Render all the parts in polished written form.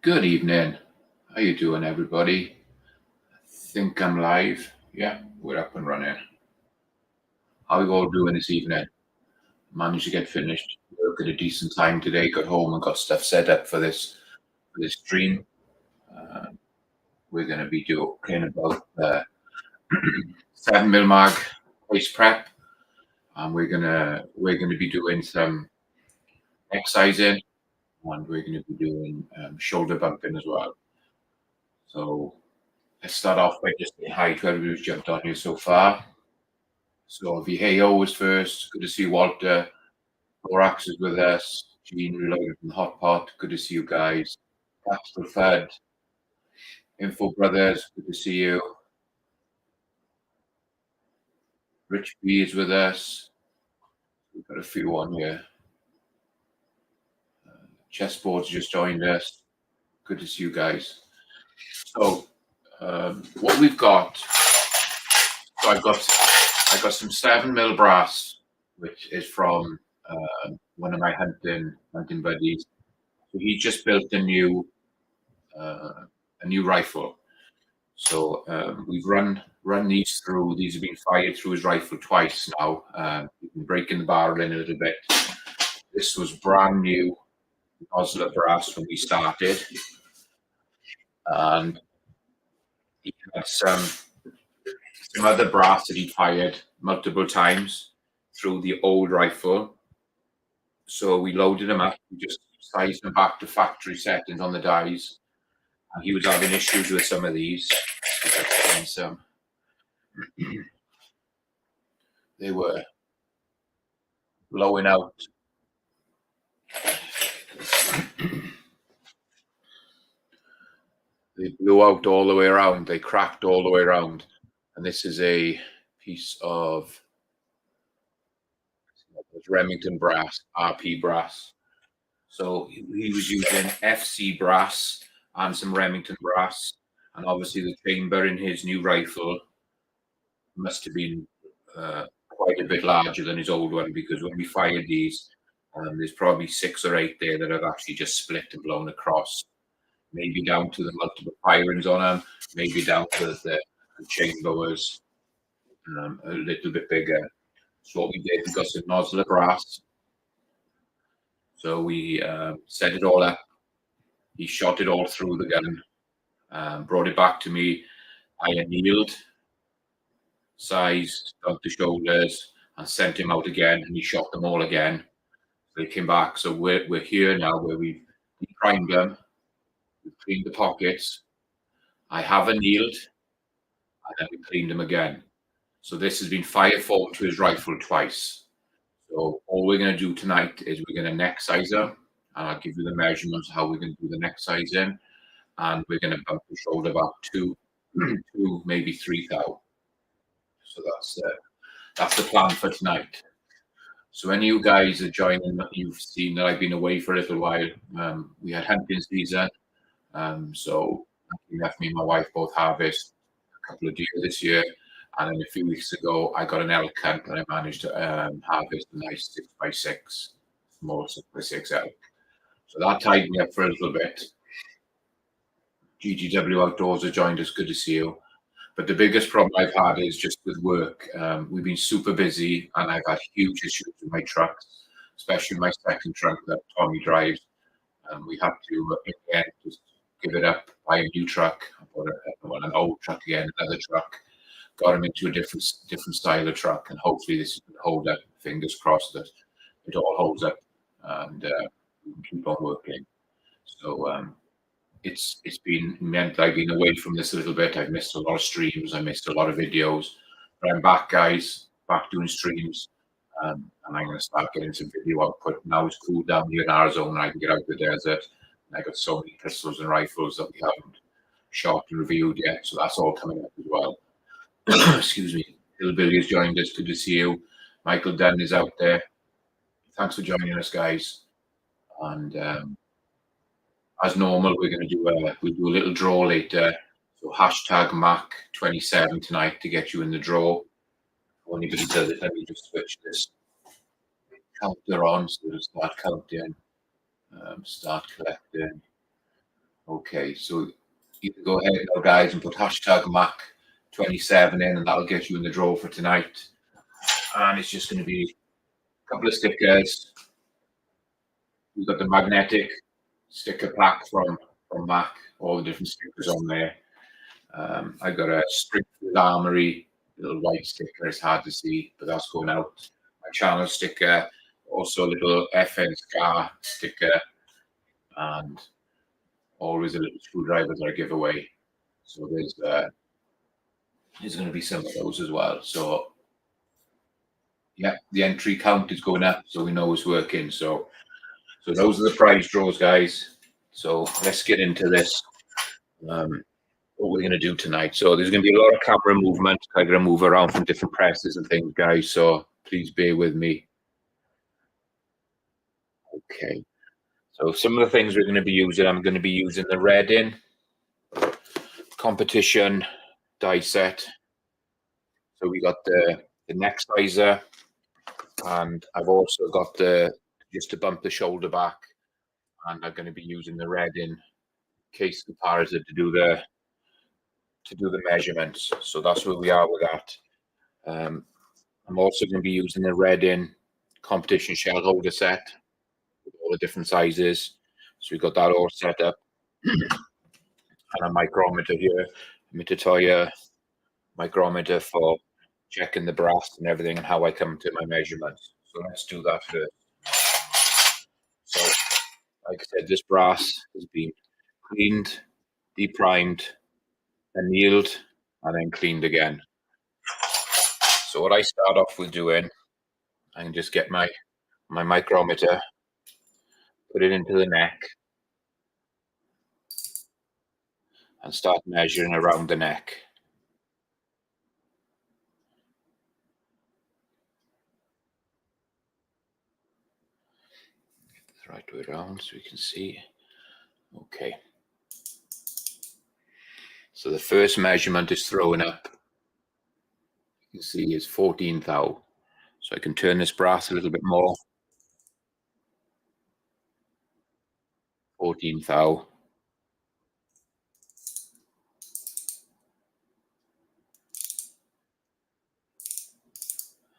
Good evening. How you doing, everybody? Think I'm live. Yeah, we're up and running. How you all doing this evening? Managed to get finished work at a decent time today. Got home and got stuff set up for this stream. Uh, we're going to be talking about 7 mil mag waist prep, and we're gonna be doing some exercising, and we're going to be doing shoulder bumping as well. So let's start off by just saying hi to everybody who's jumped on here so far. So Viejo was first. Good to see Walter. Borax is with us. Gene reloaded from the hot pot. Good to see you guys. Capital Fed. Info Brothers. Good to see you. Rich B is with us. We've got a few on here. Chessboard's just joined us. Good to see you guys. So what we've got. So I got some 7 mil brass, which is from one of my hunting buddies. So he just built a new rifle. So we've run these through. These have been fired through his rifle twice now. We've been breaking the barrel in a little bit. This was brand new Osler brass when we started, and he had some other brass that he fired multiple times through the old rifle. So we loaded them up. We just sized them back to factory settings on the dies. And he was having issues with some of these. Some. They were blowing out. They blew out all the way around. They cracked all the way around. And this is a piece of Remington brass, RP brass. So he was using FC brass and some Remington brass. And obviously the chamber in his new rifle must have been quite a bit larger than his old one, because when we fired these, there's probably 6 or 8 there that have actually just split and blown across. Maybe down to the multiple firings on them, maybe down to the chamber was a little bit bigger. So what we did, we got some nozzle brass. So we set it all up. He shot it all through the gun, brought it back to me. I annealed, sized out the shoulders, and sent him out again, and he shot them all again. So they came back. So we're here now where we've primed them, we've cleaned the pockets. I have annealed, and then we cleaned them again. So this has been fire formed to his rifle twice. So all we're going to do tonight is we're going to neck size them, and I'll give you the measurements how we're going to do the neck sizing, and we're going to bump the shoulder back to maybe 3 thou. So that's the plan for tonight. So when you guys are joining, you've seen that I've been away for a little while. We had hunting season, so we left me and my wife both harvest a couple of deer this year. And then a few weeks ago, I got an elk hunt and I managed to harvest a nice 6x6, small 6x6 elk. So that tied me up for a little bit. GGW Outdoors have joined us. Good to see you. But the biggest problem I've had is just with work. We've been super busy, and I've had huge issues with my trucks, especially my second truck that Tommy drives. We had to, in the end, just give it up, buy a new truck, an old truck again, another truck. Got him into a different style of truck, and hopefully this will hold up. Fingers crossed that it all holds up, and we can keep on working. So it's been meant I've been away from this a little bit. I've missed a lot of streams. I missed a lot of videos, but I'm back, guys. Back doing streams, and I'm going to start getting some video output. Now it's cool down here in Arizona. I can get out the desert. And I got so many pistols and rifles that we haven't shot and reviewed yet, so that's all coming up as well. Excuse me. Hillbilly has joined us. Good to see you. Michael Dunn is out there. Thanks for joining us, guys. And as normal, we're going to do a little draw later. So hashtag Mac27 tonight to get you in the draw. If anybody does it, let me just switch this counter on so it'll start counting, start collecting. Okay, so you can go ahead now, guys, and put hashtag Mac27 in, and that'll get you in the draw for tonight. And it's just going to be a couple of stickers. We've got the magnetic sticker pack from Mac, all the different stickers on there. I got a Springfield Armory little white sticker. It's hard to see, but that's going out. My channel sticker, also a little FN Scar sticker, and always a little screwdriver that I give away. So there's going to be some of those as well. So yeah, the entry count is going up, so we know it's working. So those are the prize draws, guys. So let's get into this. What we're going to do tonight. So there's going to be a lot of camera movement. I'm going to move around from different presses and things, guys. So please bear with me. Okay. So some of the things we're going to be using, I'm going to be using the Reading competition die set. So we got the neck sizer, and I've also got the just to bump the shoulder back, and I'm going to be using the Reading case comparator to do the measurements. So that's where we are with that. I'm also going to be using the Reading competition shell holder set with all the different sizes. So we've got that all set up. And a micrometer here, Mitutoyo micrometer for checking the brass and everything and how I come to my measurements. So let's do that first. So like I said, this brass has been cleaned, deprimed, annealed, and then cleaned again. So what I start off with doing, I can just get my micrometer, put it into the neck, and start measuring around the neck. Get this right way around so we can see. Okay. So the first measurement is thrown up. You can see is 14 thou. So I can turn this brass a little bit more. 14 thou.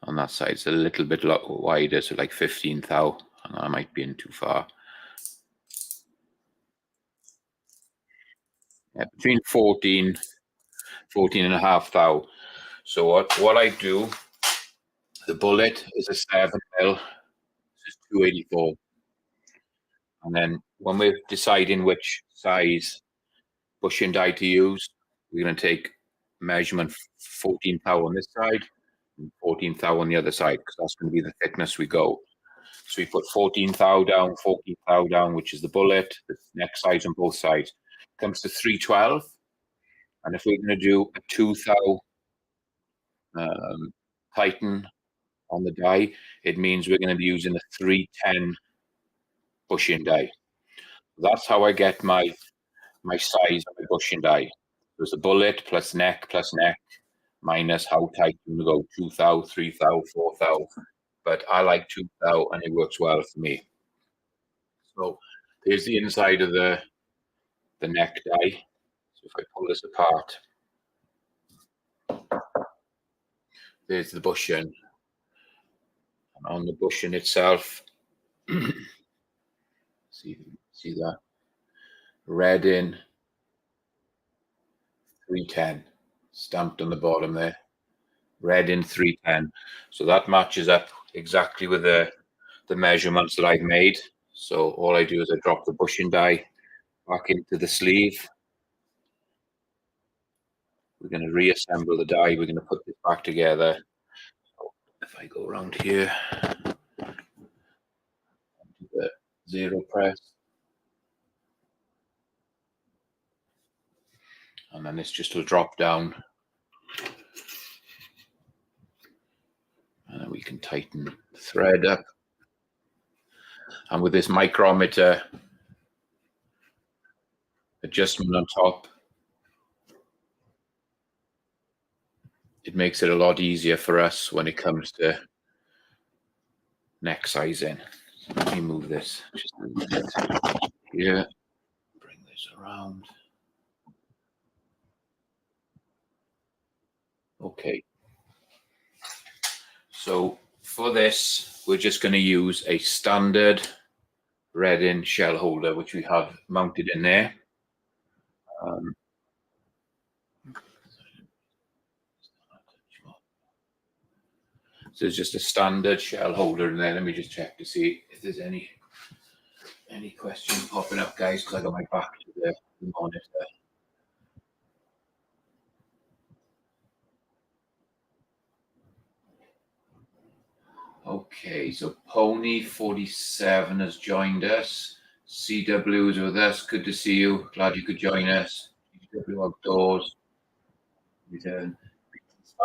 On that side, it's a little bit wider, so like 15 thou, and I might be in too far. Yeah, between 14 and a half thou. So what I do, the bullet is a 7 mil, this is 284. And then when we're deciding which size bushing die to use, we're going to take measurement 14 thou on this side and 14 thou on the other side, because that's going to be the thickness we go. So we put 14 thou down, 14 thou down, which is the bullet, the neck size on both sides. Comes to 312. And if we're going to do a 2 thou tighten on the die, it means we're going to be using a 310 bushing die. That's how I get my size of the bushing die. There's a bullet plus neck minus how tight you go, 2 thou, 3 thou, 4 thou. But I like 2 thou, and it works well for me. So there's the inside of the neck die. So if I pull this apart, there's the bushing. And on the bushing itself, see that? Reading 310 stamped on the bottom there. Reading 310. So that matches up exactly with the measurements that I've made. So all I do is I drop the bushing die back into the sleeve. We're going to reassemble the die. We're going to put this back together. So if I go around here, the zero press. And then this just will drop down. And then we can tighten the thread up. And with this micrometer adjustment on top, it makes it a lot easier for us when it comes to neck sizing. So let me move this just a little bit here. Bring this this around. Okay. So for this, we're just going to use a standard Redding shell holder, which we have mounted in there. So it's just a standard shell holder in there. Let me just check to see if there's any questions popping up, guys, because I got my back to the monitor. Okay, so Pony 47 has joined us. CW is with us. Good to see you. Glad you could join us. CW Outdoors. Return.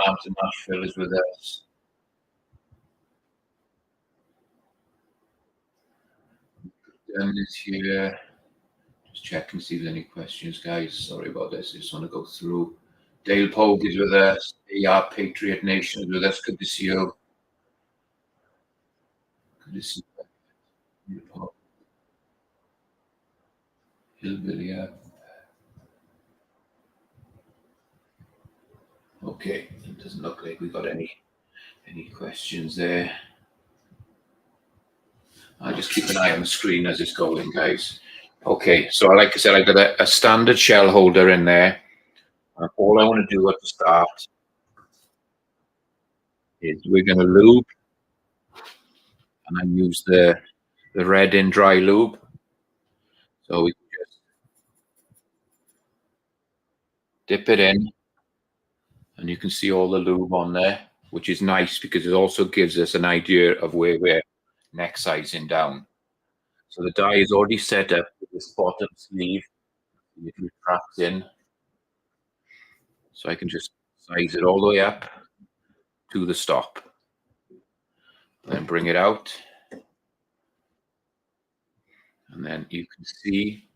Farm to Nashville is with us. Dan is here. Just check and see if there's any questions, guys. Sorry about this. I just want to go through. Dale Pogue is with us. AR Patriot Nation is with us. Good to see you. Good to see you. Hillbilly, yeah. Okay, it doesn't look like we got any questions there. I'll just keep an eye on the screen as it's going, guys. Okay, so like I said, I got a standard shell holder in there. All I want to do at the start is we're going to lube, and I use the Redding dry lube. So we can just dip it in, and you can see all the lube on there, which is nice because it also gives us an idea of where we're neck sizing down. So the die is already set up with this bottom sleeve. It retracts in. So I can just size it all the way up to the stop. Then bring it out. And then you can see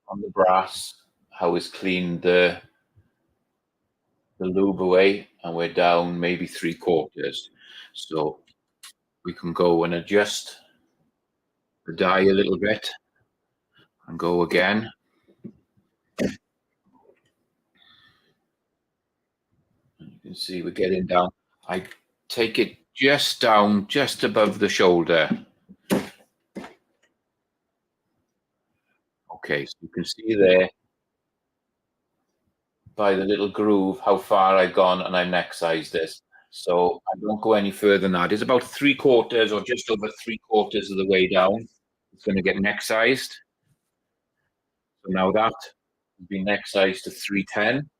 on the brass how it's cleaned the lube away, and we're down maybe 3/4. So we can go and adjust the die a little bit and go again. And you can see we're getting down. I take it just down, just above the shoulder. Okay, so you can see there by the little groove how far I've gone, and I've neck sized this. So I don't go any further than that. It's about 3/4 or just over 3/4 of the way down. It's going to get neck sized. So now that has been neck sized to 310,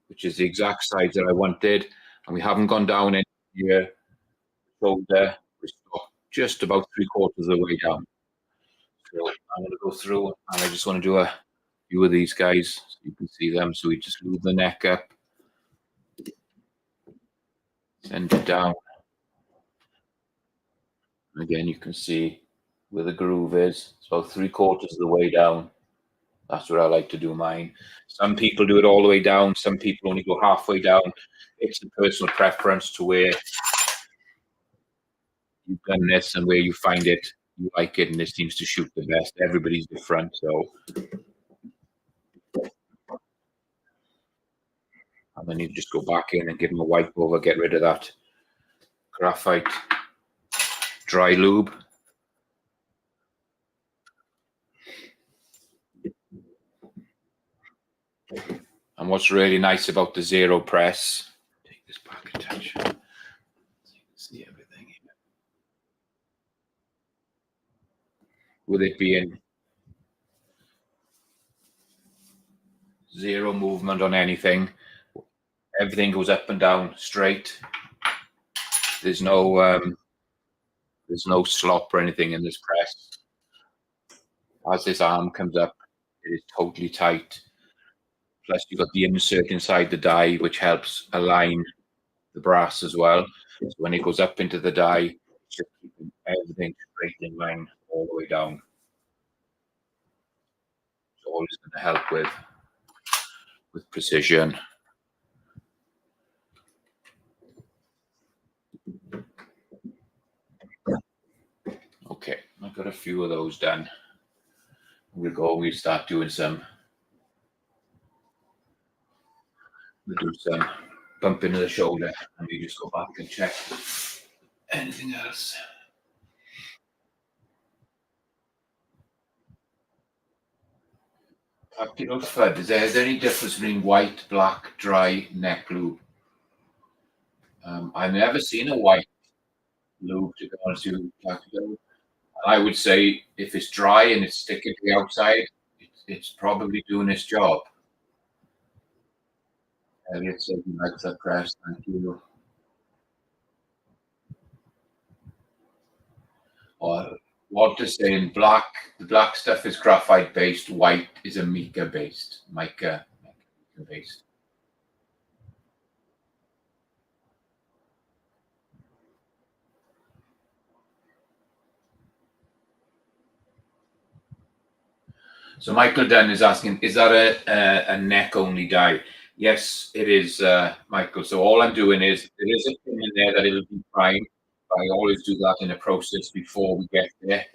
which is the exact size that I wanted. And we haven't gone down any here. Shoulder, we're just about 3/4 of the way down. So I'm going to go through, and I just want to do a few of these guys so you can see them. So we just lube the neck up, send it down. And again, you can see where the groove is. It's about 3/4 of the way down. That's where I like to do mine. Some people do it all the way down. Some people only go halfway down. It's a personal preference to where you've done this and where you find it, you like it, and this seems to shoot the best. Everybody's different, so. And then you just go back in and give them a wipe over, get rid of that graphite dry lube. And what's really nice about the Zero Press, take this back a touch, so you can see everything here. With it being zero movement on anything, everything goes up and down straight. There's no slop or anything in this press. As this arm comes up, it is totally tight. Plus, you've got the insert inside the die, which helps align the brass as well. So when it goes up into the die, it's just keeping everything straight in line all the way down. It's always going to help with precision. Okay, I've got a few of those done. we'll start doing we'll do some bumping of the shoulder, and we just go back and check anything else. Practical FUD. Is there any difference between white, black, dry neck lube? I've never seen a white lube, to be honest with you. I would say if it's dry and it's sticking to the outside, it's probably doing its job. Elliot said he likes that press. Thank you. Or Walter saying the black stuff is graphite based, white is a mica based. Mica based. So Michael Dunn is asking, is that a neck only dye? Yes, it is, Michael. So all I'm doing is there is a pin in there that it'll be primed. I always do that in a process before we get there.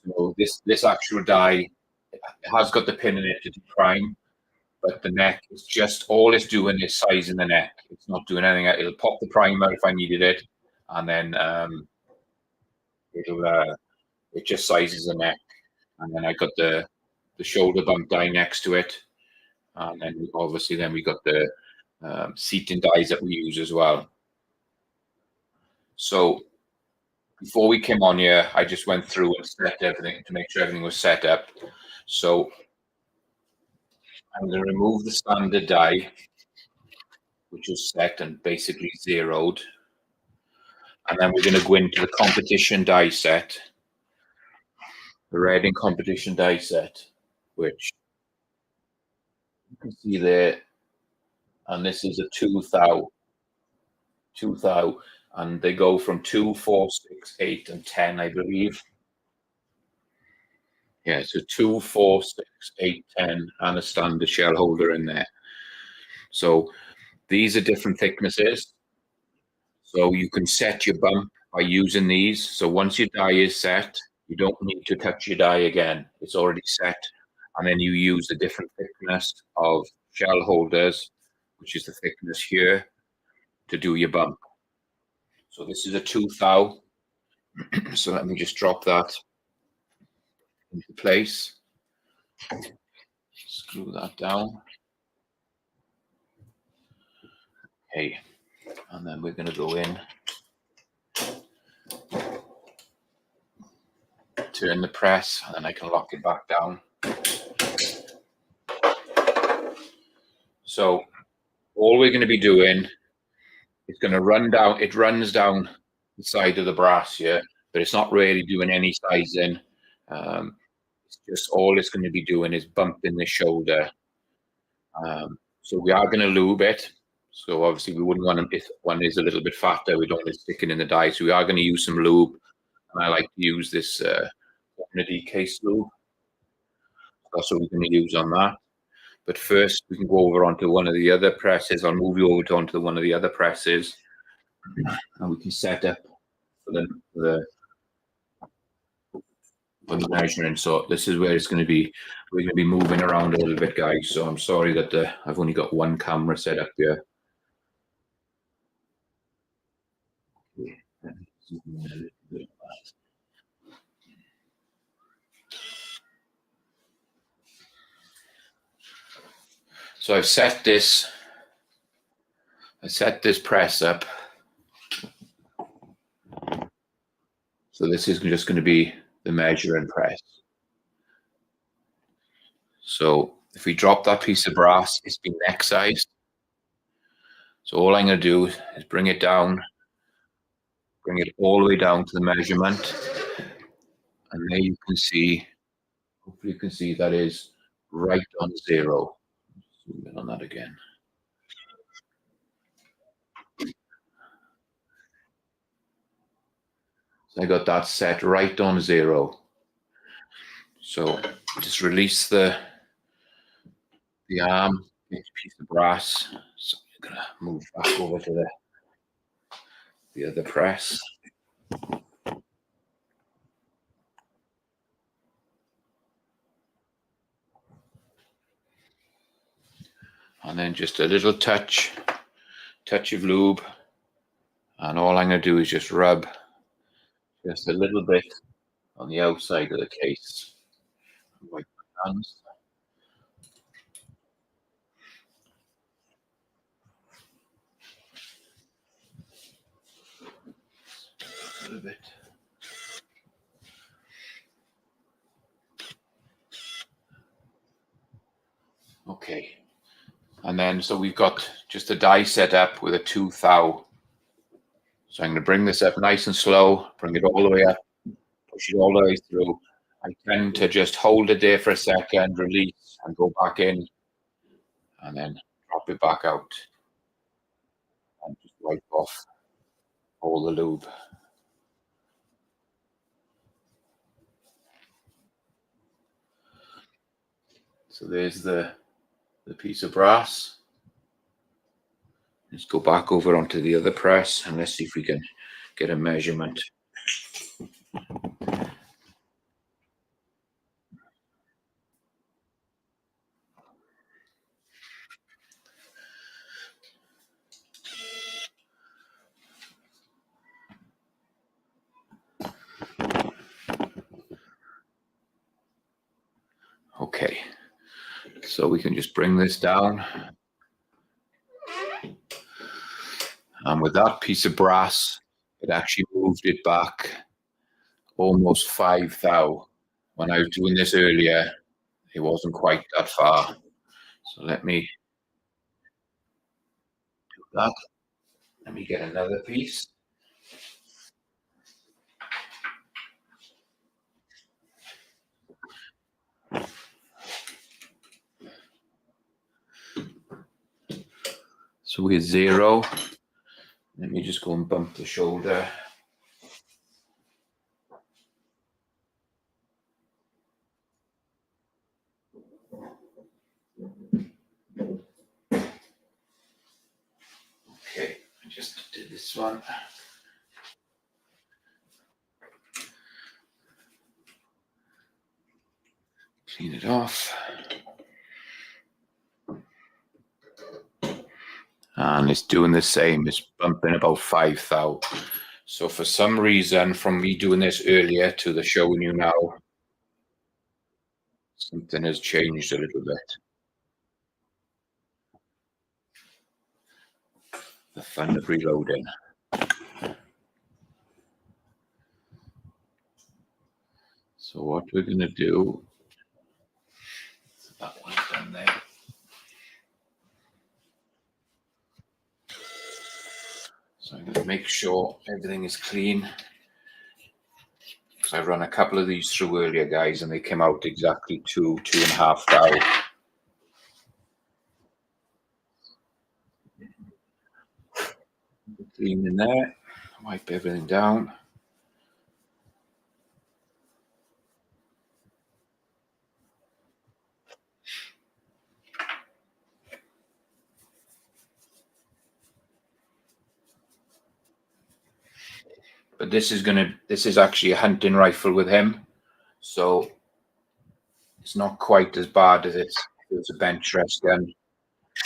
So this actual dye, it has got the pin in it to prime, but the neck is just all it's doing is sizing the neck. It's not doing anything. It'll pop the primer if I needed it, and then it just sizes the neck, and then I got the shoulder bump dye next to it, and then obviously then we got the seating dyes that we use as well. So before we came on here, I just went through and set everything to make sure everything was set up. So I'm going to remove the standard dye, which was set and basically zeroed. And then we're going to go into the competition dye set, the Reading competition dye set, which you can see there. And this is a 2000, and they go from 2, 4, 6, 8, and 10, I believe. Yeah, so 2, 4, 6, 8, 10, and a standard shell holder in there. So these are different thicknesses. So you can set your bump by using these. So once your dye is set, you don't need to touch your dye again. It's already set. And then you use a different thickness of shell holders, which is the thickness here, to do your bump. So this is a 2000. So let me just drop that into place. Screw that down. Okay, and then we're going to go in, turn the press, and then I can lock it back down. So all we're going to be doing is going to run down, it runs down the side of the brass here, but it's not really doing any sizing. It's just all it's going to be doing is bumping the shoulder. So we are going to lube it. So obviously we wouldn't want to, if one is a little bit fatter, we don't want it sticking in the dye. So we are going to use some lube. And I like to use this Kennedy case lube. That's what we're going to use on that. But first we can go over onto one of the other presses. I'll move you over to onto one of the other presses, and we can set up for the measuring. So this is where it's going to be. We're going to be moving around a little bit, guys. So I'm sorry that I've only got one camera set up here. So I've set this. I set this press up. So this is just going to be the measure and press. So if we drop that piece of brass, it's been neck sized. So all I'm going to do is bring it down, bring it all the way down to the measurement. And there you can see, hopefully you can see that is right on zero. Zoom in on that again. So I got that set right on zero. So just release the arm, get a piece of brass. So I'm gonna move back over to the other press. And then just a little touch of lube. And all I'm going to do is just rub just a little bit on the outside of the case. Wipe my hands. A little bit. Okay. And then, so we've got just a die set up with a 2 thou. So I'm going to bring this up nice and slow, bring it all the way up, push it all the way through. I tend to just hold it there for a second, release, and go back in, and then drop it back out, and just wipe off all the lube. So there's the piece of brass. Let's go back over onto the other press and let's see if we can get a measurement. Okay, so we can just bring this down. And with that piece of brass, it actually moved it back almost 5 thou. When I was doing this earlier, it wasn't quite that far. So let me do that. Let me get another piece. So we're 0. Let me just go and bump the shoulder. Okay, I just did this one. Clean it off. And it's doing the same, it's bumping about 5 thou. So for some reason, from me doing this earlier to the showing you now, something has changed a little bit. The fun of reloading. So what we're going to do, that one's done there. So I'm going to make sure everything is clean. Because I run a couple of these through earlier, guys, and they came out exactly 2.5 thou. Clean in there, wipe everything down. But this is actually a hunting rifle with him, so it's not quite as bad as it was a bench rest gun.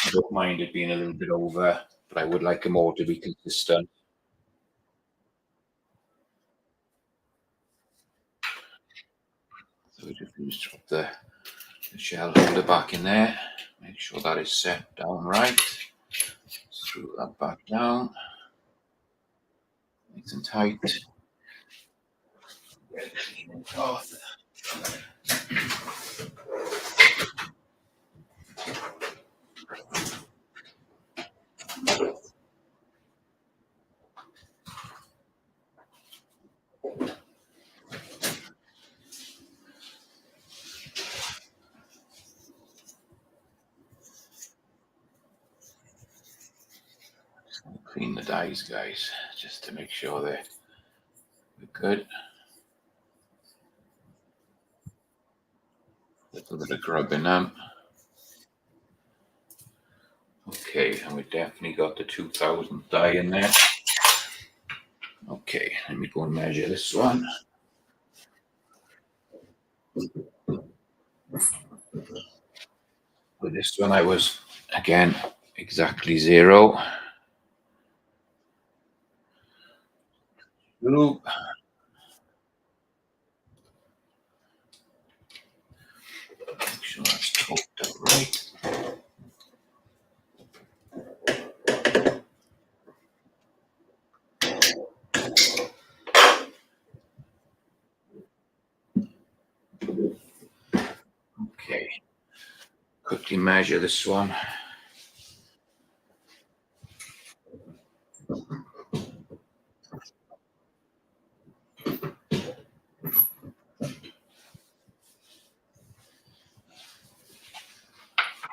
I don't mind it being a little bit over, but I would like them all to be consistent. So we just drop the shell holder back in there. Make sure that is set down right. Screw that back down. Nice and tight. Clean it off. Clean the dies, guys, just to make sure they're good. A little bit of grubbing them. Okay, and we definitely got the 2000 die in there. Okay, let me go and measure this one. With this one, I was again, exactly 0. Loop. Make sure that's torqued out right. Okay. Quickly measure this one.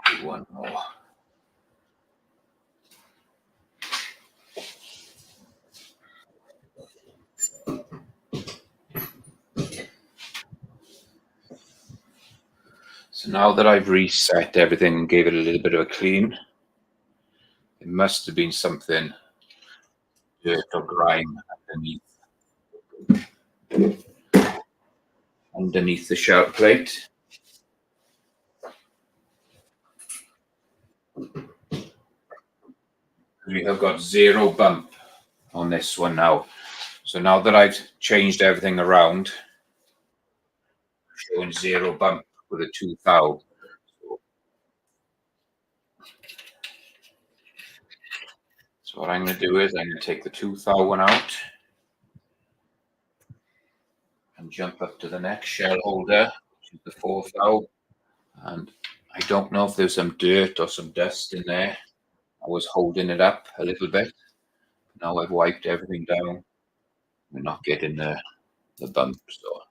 Do one more. So now that I've reset everything and gave it a little bit of a clean, it must have been something, dirt or grime underneath the shell plate. We have got 0 bump on this one now. So now that I've changed everything around, showing 0 bump with a 2 thou. So what I'm going to do is I'm going to take the 2 thou one out and jump up to the next shell holder, which is the 4 thou. And I don't know if there's some dirt or some dust in there. I was holding it up a little bit. Now I've wiped everything down. We're not getting the bump. So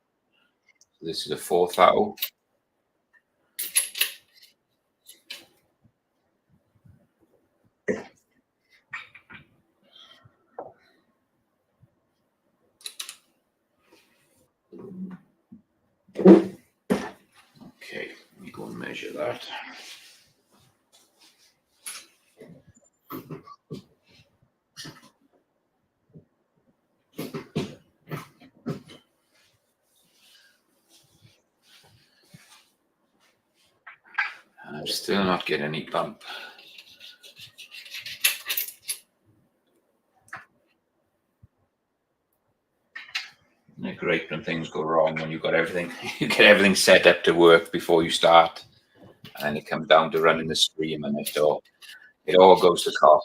this is a 4 thou. Okay, let me go and measure that. And I'm still not getting any bump. Isn't it great when things go wrong, when you've got everything, you get everything set up to work before you start, and then it comes down to running the stream and it all goes to cock.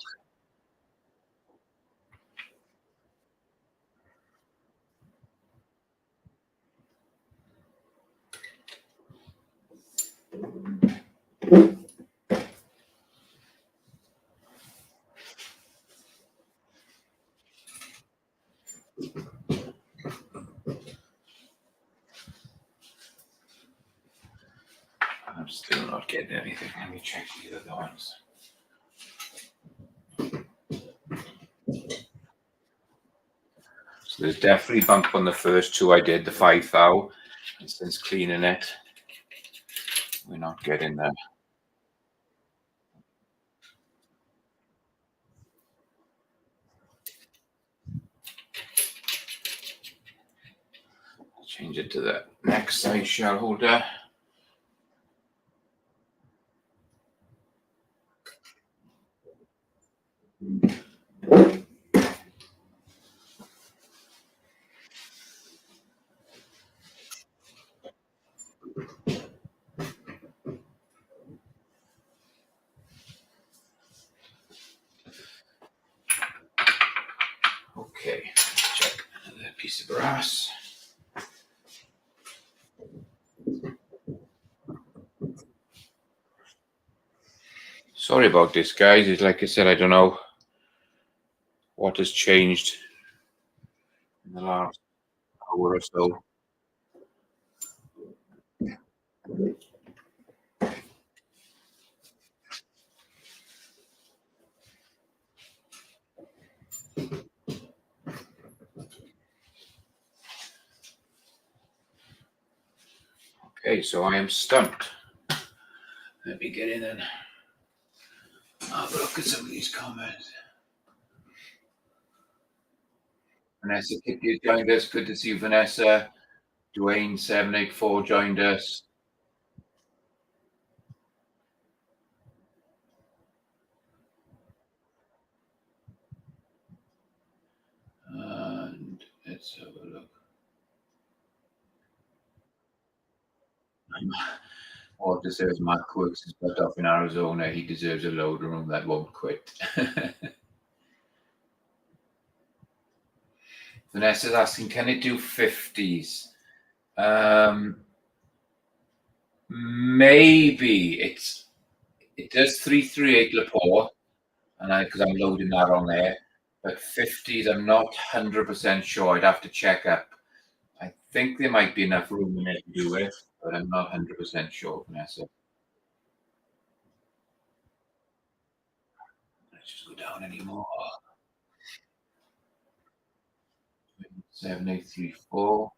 I'm still not getting anything. Let me check the other ones. So there's definitely bump on the first 2 I did, the 5 thou, and since cleaning it, we're not getting there. Change it to the next size shell holder. Okay, check another piece of brass. Sorry about this, guys. It's like I said, I don't know what has changed in the last hour or so. Okay, so I am stumped. Let me get in and have a look at some of these comments. Vanessa Kitty joined us. Good to see you, Vanessa. Dwayne 784 joined us. Let's have a look. Or deserves Mark works his butt off in Arizona. He deserves a load room that won't quit. Vanessa's asking, can it do 50s? Maybe it does 338 Laporte, and because I'm loading that on there. But 50s, I'm not 100% sure. I'd have to check up. I think there might be enough room in it to do it, but I'm not 100% sure, Vanessa. Let's just go down anymore. 7834.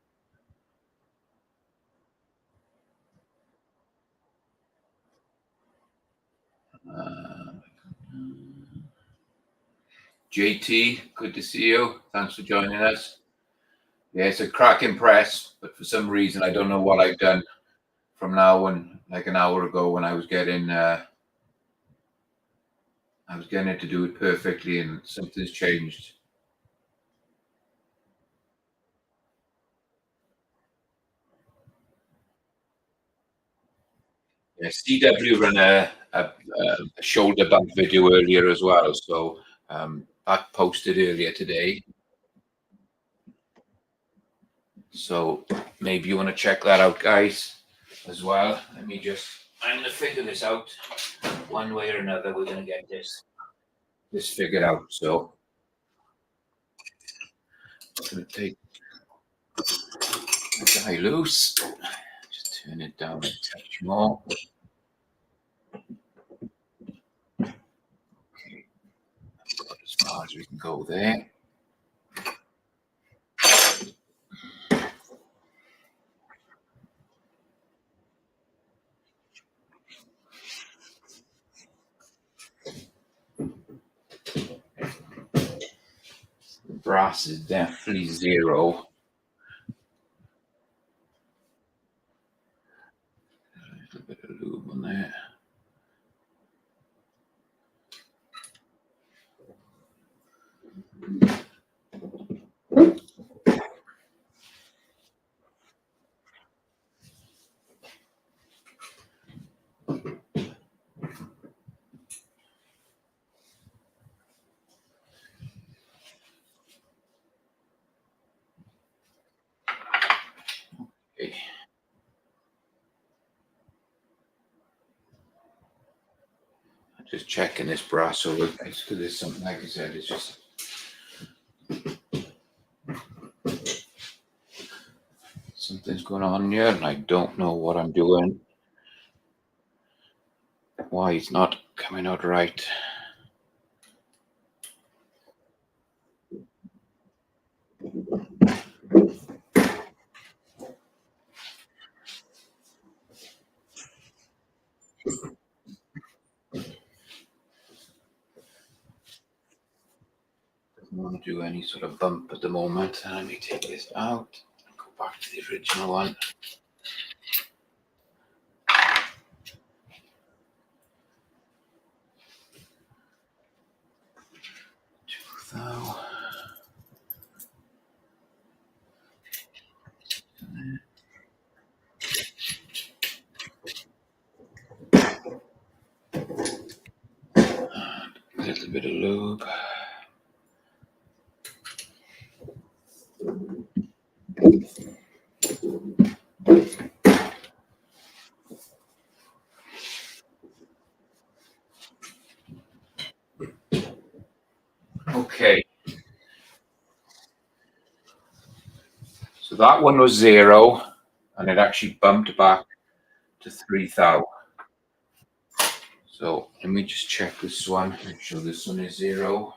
JT, good to see you. Thanks for joining us. Yeah, it's a cracking press, but for some reason I don't know what I've done from now and like an hour ago when I was getting it to do it perfectly, and something's changed. Yeah, CW ran a shoulder bump video earlier as well, so that posted earlier today. So maybe you want to check that out, guys, as well. I'm going to figure this out one way or another. We're going to get this figured out. So I'm going to take the guy loose, just turn it down a touch more. Okay, about as far as we can go there. The brass is definitely 0. A little bit of lube on there. Okay. Just checking this brass over because there's something, like I said, it's just something's going on here and I don't know what I'm doing. Why it's not coming out right. Doesn't want to do any sort of bump at the moment. Let me take this out and go back to the original one. A little bit of lube. Okay. So that one was 0 and it actually bumped back to 3,000. So let me just check this one, make sure this one is 0.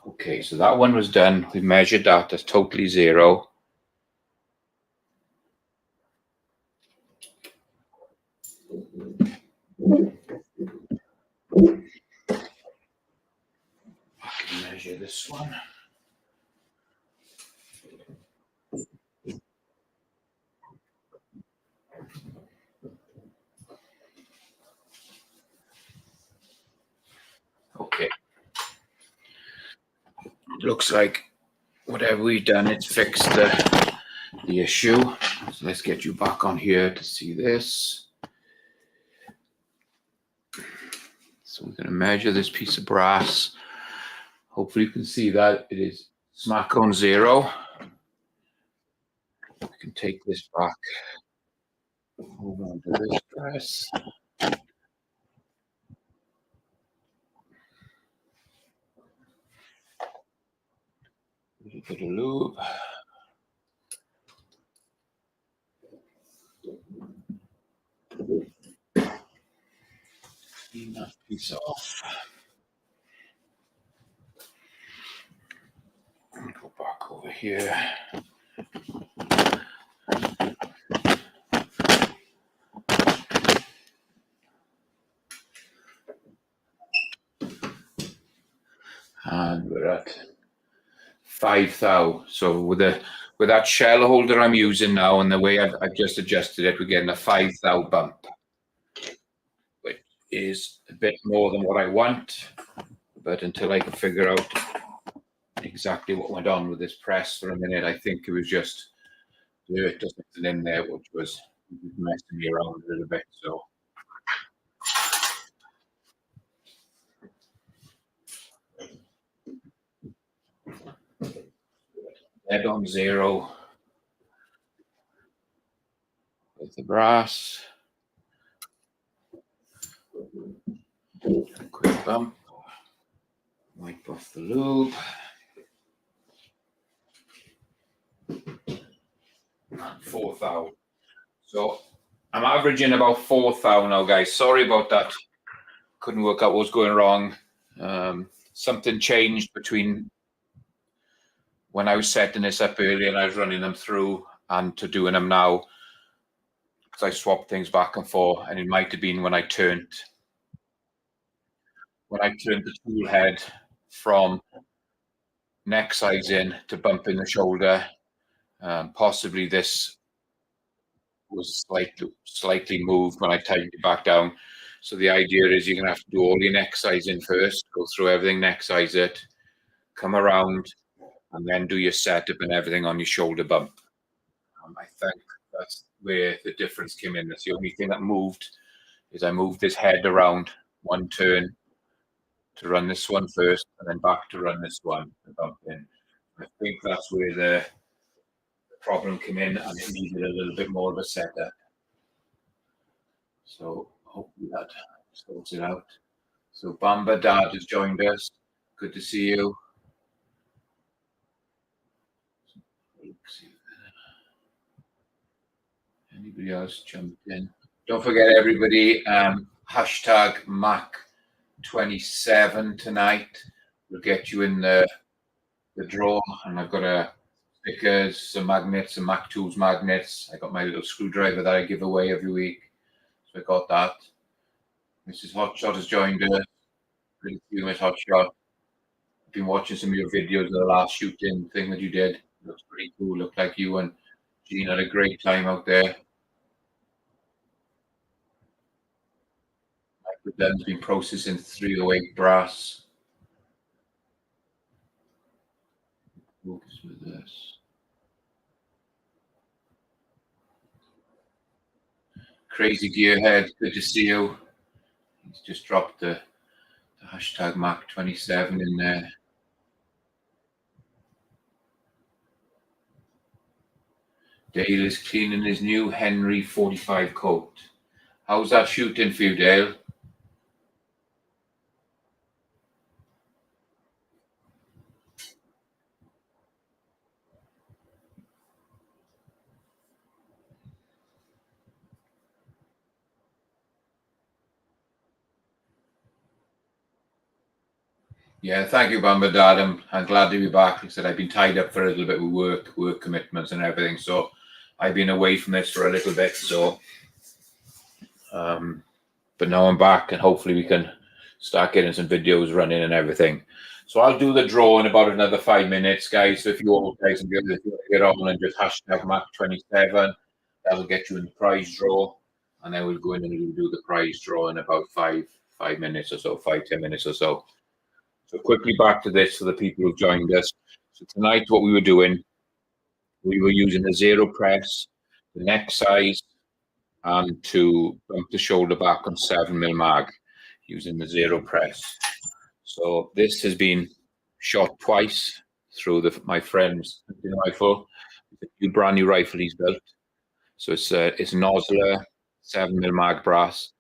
Okay, so that one was done. We measured that as totally 0. I can measure this one. Okay. looks like whatever we've done, it's fixed the issue. So let's get you back on here to see this. So we're going to measure this piece of brass. Hopefully you can see that it is smack on 0. We can take this back. Hold on to this press. A little bit of lube. Clean that piece off. And go back over here. And we're at 5 thou. So with that shell holder I'm using now and the way I've just adjusted it, we're getting a 5 thou bump, which is a bit more than what I want. But until I can figure out exactly what went on with this press for a minute, I think it was just dirt or something in there, which was messing me around a little bit. So head on 0 with the brass. A quick bump. Wipe off the lube. 4 thou. So I'm averaging about 4 thou now, guys. Sorry about that. Couldn't work out what was going wrong. Something changed between when I was setting this up earlier and I was running them through and to doing them now, because I swapped things back and forth, and it might have been when I turned the tool head from neck size in to bumping the shoulder. Possibly this was slightly moved when I tightened it back down. So the idea is you're gonna have to do all your neck size in first, go through everything, neck size it, come around, and then do your setup and everything on your shoulder bump. I think that's where the difference came in. That's the only thing that moved, is I moved this head around one turn to run this one first, and then back to run this one to bump in. I think that's where the problem came in, and it needed a little bit more of a setup. So hopefully that sorts it out. So Bamba Dad has joined us. Good to see you. Anybody else jumped in? Don't forget, everybody, hashtag Mac27 tonight. We'll get you in the draw, and I've got stickers, some magnets, some Mac Tools magnets. I got my little screwdriver that I give away every week, so I got that. Mrs. Hotshot has joined us. Good to see you, Miss Hotshot. I've been watching some of your videos of the last shooting thing that you did. It looks pretty cool. Looked like you and Jean had a great time out there. Michael Dunn's been processing 308 brass. Focus with this. Crazy Gearhead, good to see you. He's just dropped the hashtag Mac27 in there. Dale is cleaning his new Henry 45 coat. How's that shooting for you, Dale? Yeah, thank you, Bamba Dad. I'm glad to be back. Like I said, I've been tied up for a little bit with work commitments and everything. So I've been away from this for a little bit. So, but now I'm back, and hopefully we can start getting some videos running and everything. So I'll do the draw in about another 5 minutes, guys. So if you all guys and girls get on and just hashtag Mac27, that'll get you in the prize draw, and then we'll go in and we'll do the prize draw in about five minutes or so, 5-10 minutes or so. So quickly back to this for the people who've joined us. So tonight what we were doing, we were using the zero press, the neck size, and to bump the shoulder back on 7mm mag using the zero press. So this has been shot twice through my friend's rifle. It's a brand new rifle he's built. So it's an Osler 7mm mag brass.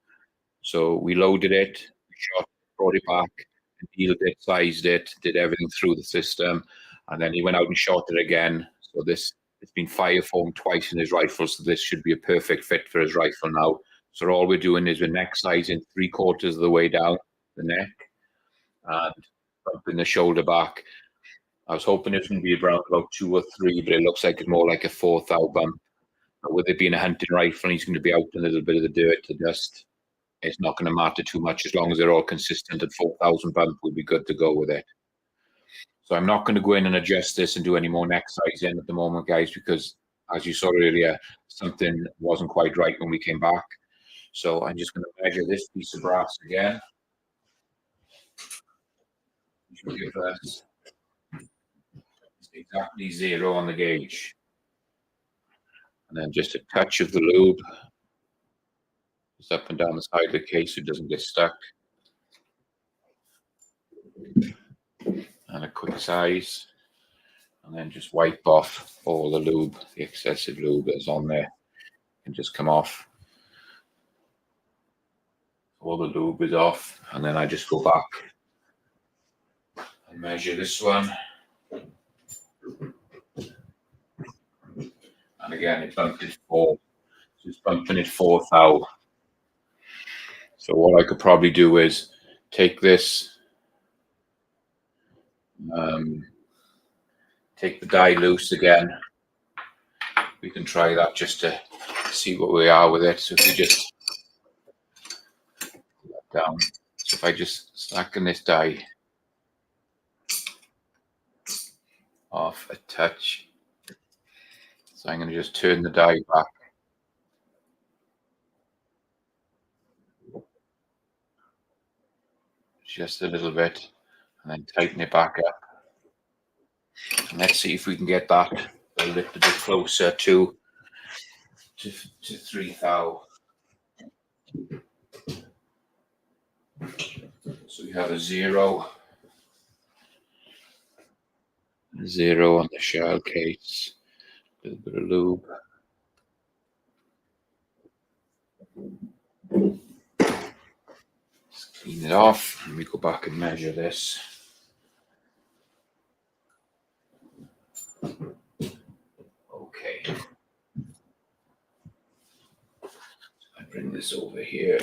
So we loaded it, shot, brought it back, healed it, sized it, did everything through the system, and then he went out and shot it again. So it's been fire foamed twice in his rifle, so this should be a perfect fit for his rifle now. So all we're doing is we're neck sizing 3/4 of the way down the neck and bumping the shoulder back. I was hoping it was going to be around about 2 or 3, but it looks like it's more like a 4 thou bump. But with it being a hunting rifle, he's going to be out in a little bit of the dirt, the dust. It's not going to matter too much as long as they're all consistent at 4,000 bump. We'll be good to go with it. So I'm not going to go in and adjust this and do any more neck sizing at the moment, guys, because as you saw earlier, something wasn't quite right when we came back. So I'm just going to measure this piece of brass again. Give us exactly 0 on the gauge. And then just a touch of the lube. Just up and down the side of the case so it doesn't get stuck. And a quick size. And then just wipe off all the lube, the excessive lube that's on there. And just come off. All the lube is off. And then I just go back and measure this one. And again, it bumped it 4. So it's bumping it 4 thou. So what I could probably do is take this, take the die loose again. We can try that just to see what we are with it. So if we just down, so if I just slacken this die off a touch, so I'm going to just turn the die back. Just a little bit, and then tighten it back up. And let's see if we can get that a little bit closer to 3 thou. So we have a 0 on the shell case, a little bit of lube. Just clean it off, and we go back and measure this. Okay. So I bring this over here.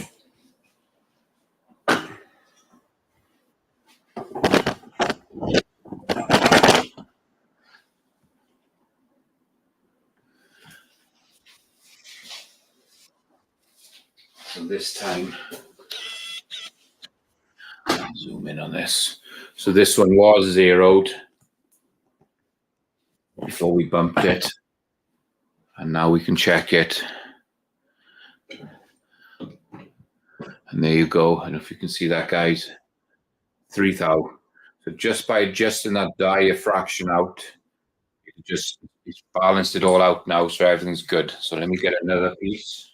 So this time, zoom in on this. So this one was zeroed before we bumped it, and now we can check it. And there you go. I don't know if you can see that, guys. 3 thou. So just by adjusting that die a fraction out, it's balanced it all out now, so everything's good. So let me get another piece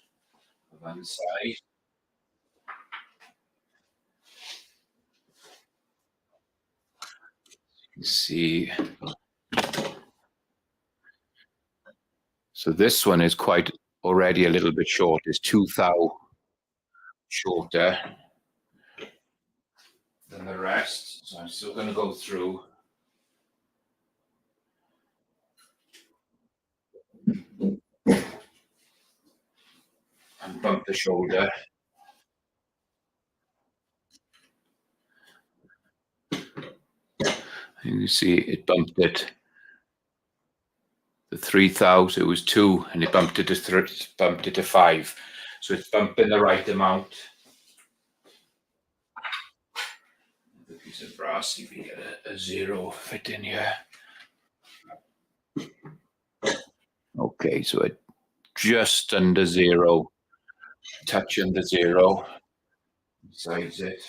on the side. You can see. So this one is quite already a little bit short. It's 2 thou shorter than the rest. So I'm still going to go through. And bump the shoulder. You can see it bumped it. The 3 thou, so it was 2, and it bumped it to 5. So it's bumping the right amount. The piece of brass, see if we get a 0 fit in here. Okay, so it just under 0, touch under 0, size it.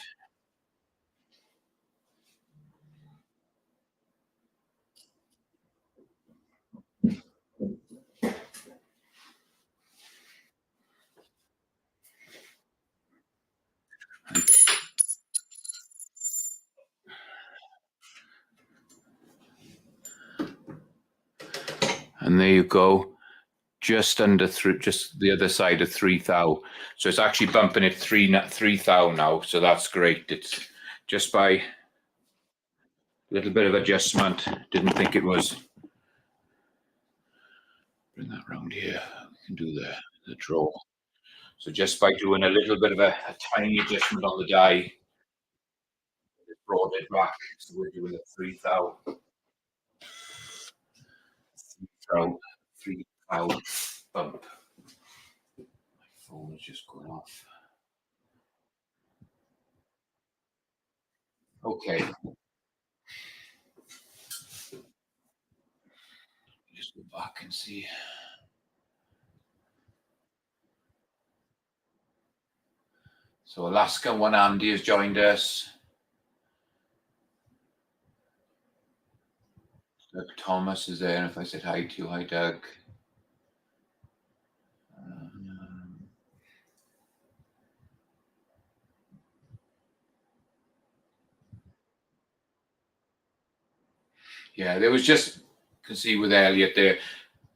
And there you go. Just under just the other side of 3,000. So it's actually bumping it 3,000 now. So that's great. It's just by a little bit of adjustment. Didn't think it was. Bring that round here. We can do the draw. So just by doing a little bit of a tiny adjustment on the die, it brought it back. So we're doing a 3,000 bump. My phone is just going off. Okay. Just go back and see. So Alaska One Andy has joined us. Doug Thomas is there. And if I said hi to you, hi Doug. Yeah, there was just, you can see with Elliot there,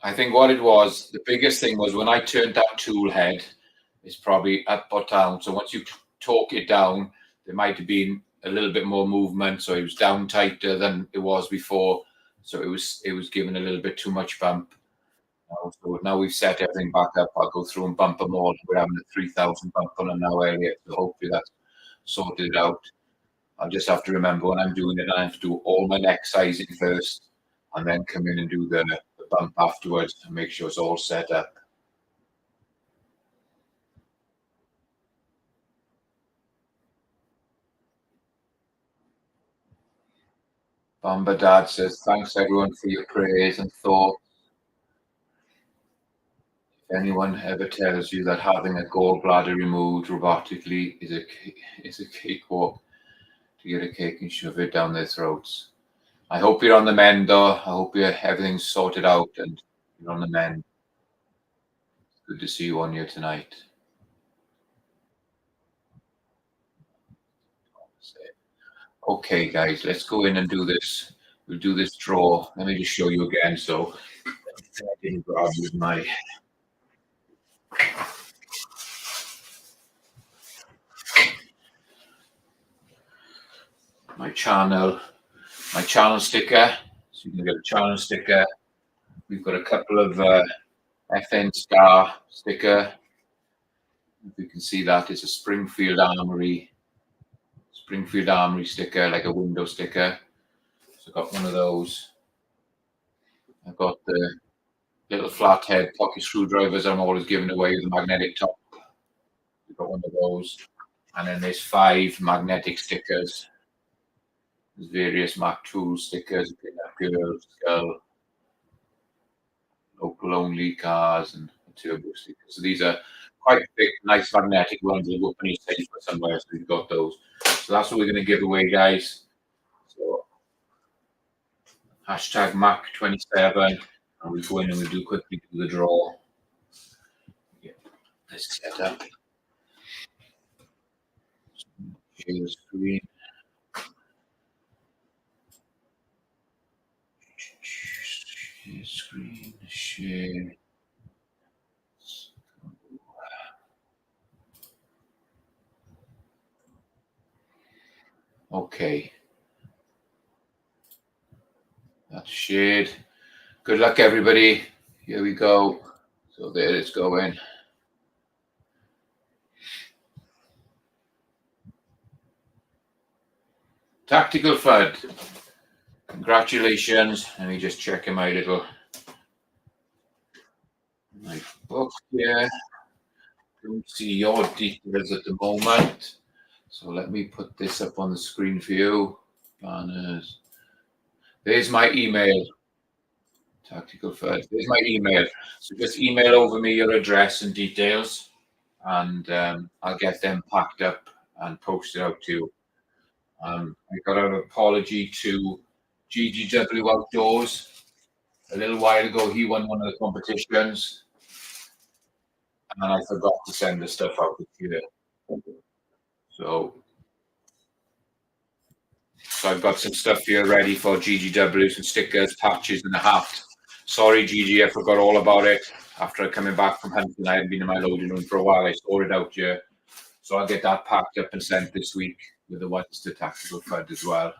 I think what it was, the biggest thing was when I turned that tool head, it's probably up or down. So once you torque it down, there might have been a little bit more movement. So it was down tighter than it was before. So it was given a little bit too much bump. So now we've set everything back up. I'll go through and bump them all. We're having a 3,000 bump on them now, Elliot. So hopefully that's sorted it out. I'll just have to remember when I'm doing it, I have to do all my neck sizing first and then come in and do the bump afterwards and make sure it's all set up. Bomber Dad says, thanks everyone for your prayers and thoughts. If anyone ever tells you that having a gallbladder removed robotically is a cakewalk, to get a cake and shove it down their throats. I hope you're on the mend, though. I hope everything's sorted out and you're on the mend. Good to see you on here tonight. Okay, guys, let's go in and do this. We'll do this draw. Let me just show you again. So I didn't grab with my channel sticker. So you can get a channel sticker. We've got a couple of FN Star sticker. If you can see that, it's a Springfield Armory sticker, like a window sticker. So I've got one of those. I've got the little flathead pocket screwdrivers I'm always giving away with the magnetic top. We've got one of those. And then there's 5 magnetic stickers. There's various Mac Tool stickers, Girl, Skull, local only cars, and turbo stickers. So these are quite big, nice magnetic ones that go up on your safe or somewhere. So we've got those. So that's what we're going to give away, guys. So hashtag Mac27, and we go in and we do quickly do the draw. Yeah, let's set up. Share the screen. Share screen. Share. Okay. That's shared. Good luck, everybody. Here we go. So there it's going. Tactical FUD. Congratulations. Let me just check in my book here. Don't see your details at the moment. So let me put this up on the screen for you. Banners. There's my email. Tactical FUD. There's my email. So just email over me your address and details, and I'll get them packed up and posted out to you. I got an apology to GGW Outdoors. A little while ago, he won one of the competitions, and I forgot to send the stuff out this year. So I've got some stuff here ready for GGW, some stickers, patches, and a hat. Sorry, Gigi, I forgot all about it. After coming back from hunting, I hadn't been in my loading room for a while. I stored it out here. So I'll get that packed up and sent this week with the ones to Tactical Fud as well.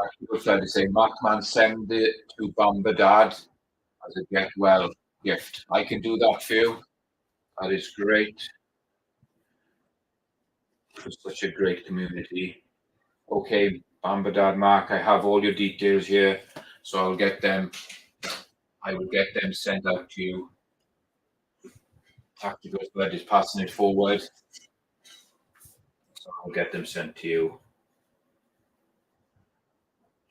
Tactical Fud is saying, Markman, send it to Bamba Dad as a get well gift. I can do that for you. That is great. It's such a great community. Okay, Bamba Dad Mark, I have all your details here. So I'll get them. I will get them sent out to you. Tactical Fud is passing it forward. So I'll get them sent to you.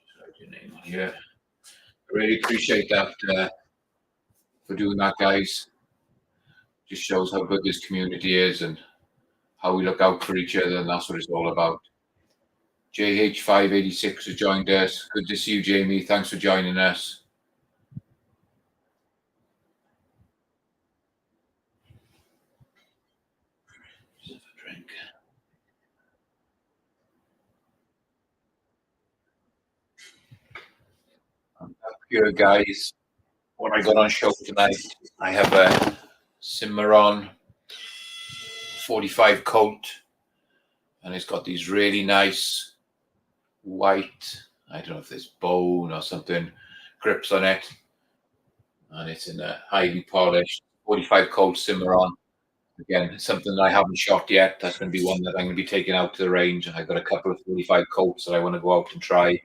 Just write your name on here. I really appreciate that for doing that, guys. Just shows how good this community is and how we look out for each other, and that's what it's all about. JH586 has joined us. Good to see you, Jamie. Thanks for joining us. Just have a drink. I'm up here, guys. What I got on show tonight, I have a Cimarron 45 Colt, and it's got these really nice white, I don't know if there's bone or something, grips on it, and it's in a highly polished 45 Colt Cimarron. Again, something that I haven't shot yet. That's going to be one that I'm going to be taking out to the range. I've got a couple of 45 Colts that I want to go out and try.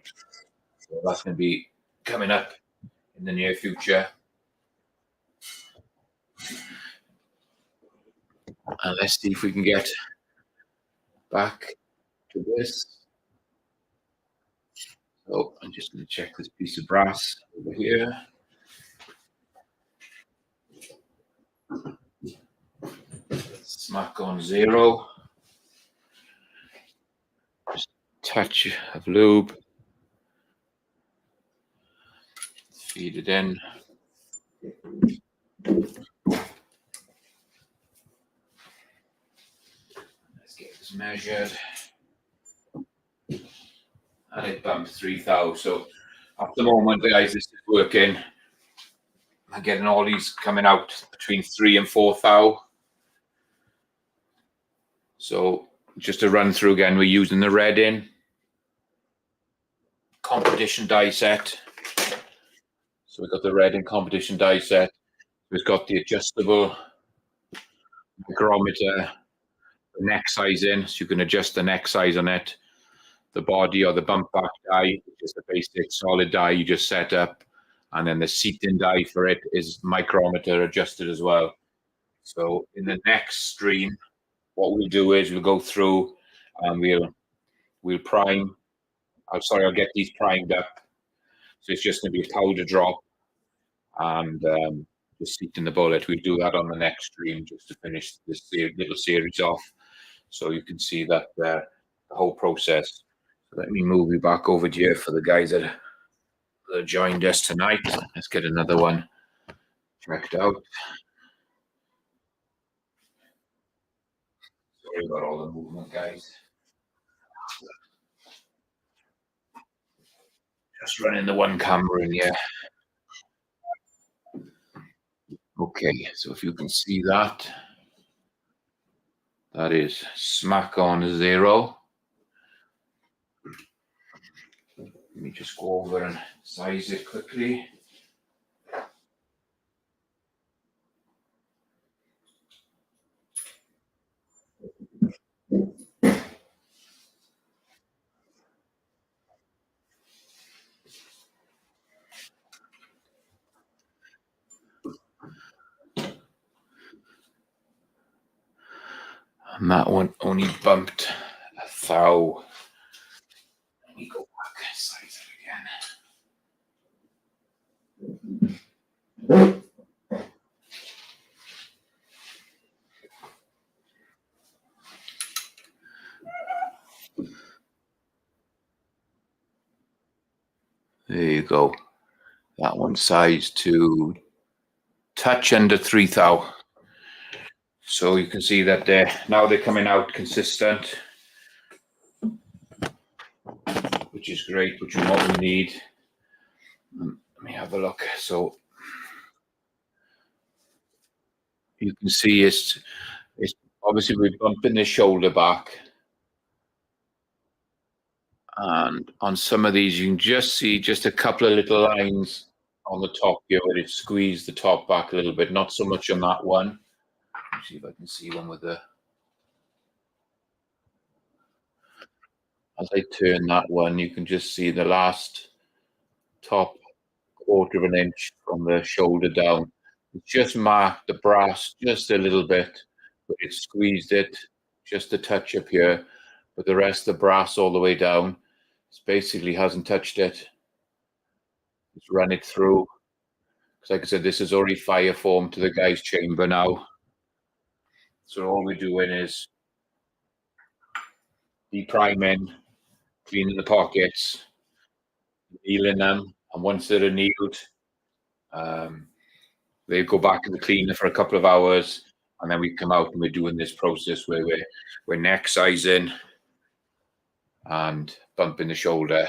So that's going to be coming up in the near future. And let's see if we can get back to this. So I'm just going to check this piece of brass over here. Smack on 0. Just a touch of lube. Feed it in. Let's get this measured. And it bumped 3,000. So at the moment, guys, this is working. I'm getting all these coming out between 3,000 and 4,000. So just to run through again, we're using the Red-In competition die set. So we've got the Red-In competition die set. We've got the adjustable micrometer, the neck size in, so you can adjust the neck size on it. The body or the bump back die, just a basic solid die you just set up. And then the seat-in die for it is micrometer adjusted as well. So in the next stream, what we'll do is we'll go through and we'll prime. I'll get these primed up. So it's just going to be a powder drop and the seat in the bullet. We'll do that on the next stream just to finish this little series off, so you can see that the whole process. So let me move you back over here for the guys that joined us tonight. Let's get another one checked out. Sorry about all the movement, guys. Just running the one camera in here. Okay, so if you can see that, that is smack on 0. Let me just go over and size it quickly. And that one only bumped 1,000. Let me go back and size it again. There you go. That one sized to touch under 3,000. So you can see that they're coming out consistent, which is great, which is what we need. Let me have a look. So you can see it's obviously we're bumping the shoulder back. And on some of these, you can just see just a couple of little lines on the top here where it squeezed the top back a little bit. Not so much on that one. Let's see if I can see one with the... As I turn that one, you can just see the last top quarter of an inch from the shoulder down. It just marked the brass just a little bit, but it squeezed it just a touch up here. But the rest of the brass all the way down, it basically hasn't touched it. It's run it through. Because like I said, this is already fire formed to the guy's chamber now. So all we're doing is depriming, cleaning the pockets, annealing them, and once they're annealed, they go back in the cleaner for a couple of hours, and then we come out and we're doing this process where we're neck sizing and bumping the shoulder.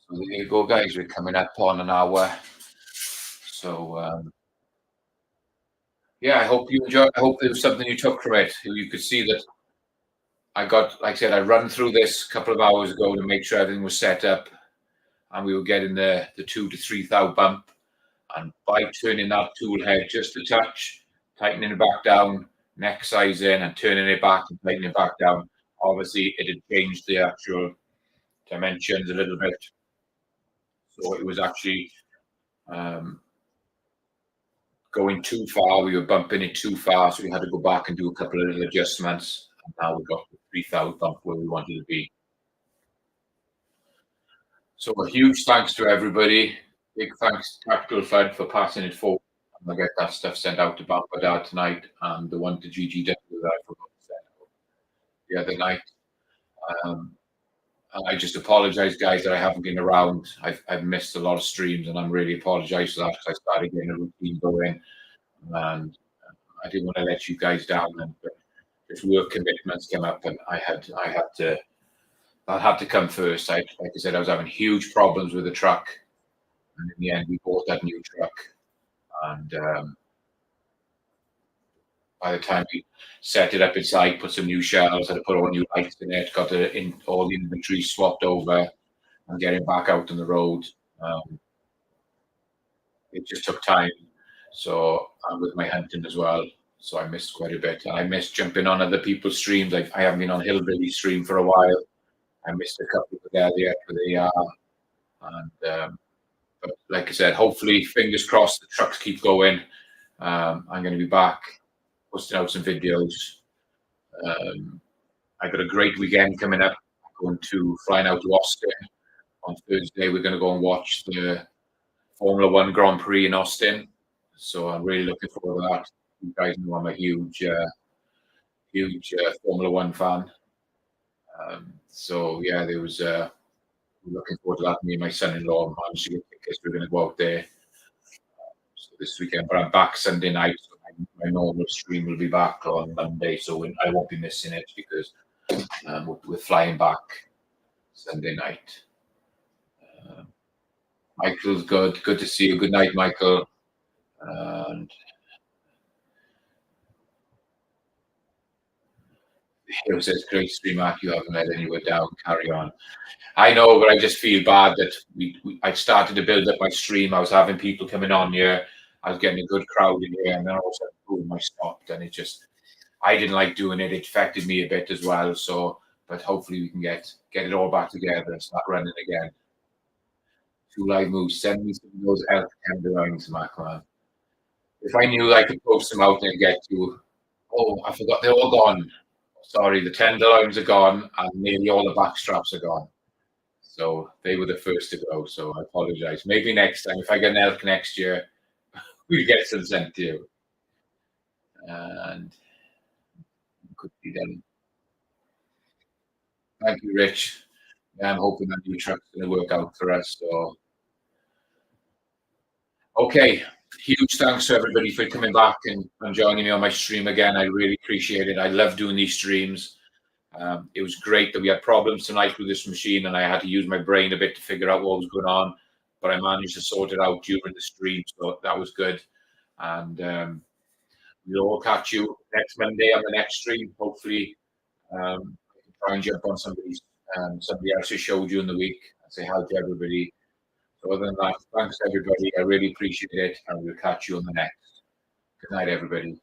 So there you go, guys. We're coming up on an hour. So yeah, I hope you enjoyed. I hope there was something you took from it. You could see that I got, like I said, I run through this a couple of hours ago to make sure everything was set up, and we were getting the 2 to 3 thou bump. And by turning that tool head just a touch, tightening it back down, neck sizing, and turning it back and tightening it back down, obviously it had changed the actual dimensions a little bit. So it was actually going too far. We were bumping it too far, so we had to go back and do a couple of little adjustments. And now we've got the 3 thou bump where we wanted to be. So a huge thanks to everybody. Big thanks to Tactical Fud for passing it forward. I'm going to get that stuff sent out to Bampadad tonight, and the one to GGW that I forgot to send out the other night. I just apologize, guys, that I haven't been around. I've missed a lot of streams, and I'm really apologize for that because I started getting a routine going, and I didn't want to let you guys down. And just work commitments came up, and I had to come first. Like I said, I was having huge problems with the truck, and in the end, we bought that new truck. And by the time we set it up inside, put some new shelves, had to put all new lights in it, got all the inventory swapped over, and getting back out on the road. It just took time. So I'm with my hunting as well. So I missed quite a bit. And I missed jumping on other people's streams. I haven't been on Hillbilly stream for a while. I missed a couple of there yet where they are. And but like I said, hopefully, fingers crossed, the trucks keep going. I'm going to be back, posting out some videos. I got a great weekend coming up. Flying out to Austin on Thursday. We're going to go and watch the Formula One Grand Prix in Austin. So I'm really looking forward to that. You guys know I'm a huge Formula One fan. So yeah, there was. Looking forward to that. Me and my son-in-law managed to get tickets. We're going to go out there so this weekend. But I'm back Sunday night. So my normal stream will be back on Monday. So I won't be missing it because we're flying back Sunday night. Michael's good. Good to see you. Good night, Michael. And it was a great stream, Mark. You haven't let anywhere down. Carry on. I know, but I just feel bad that I started to build up my stream. I was having people coming on here. I was getting a good crowd in here, and then all of a sudden, boom, I stopped. And I didn't like doing it. It affected me a bit as well. So, but hopefully we can get it all back together and start running again. 2 live moves. Send me some of those elk tenderloins, Mark, man. If I knew I could post them out and get you, oh, I forgot they're all gone. Sorry, the tenderloins are gone, and nearly all the back straps are gone. So they were the first to go. So I apologize. Maybe next time, if I get an elk next year, we'll get some sent to you. And could be done. Thank you, Rich. Yeah, I'm hoping that new truck's going to work out for us. So, okay. Huge thanks to everybody for coming back and joining me on my stream again. I really appreciate it. I love doing these streams. It was great that we had problems tonight with this machine, and I had to use my brain a bit to figure out what was going on, but I managed to sort it out during the stream, so that was good. And we'll all catch you next Monday on the next stream. Hopefully, I can try and jump on somebody else who showed you in the week and say hi to everybody. So other than that, thanks everybody. I really appreciate it, and we'll catch you on the next. Good night, everybody.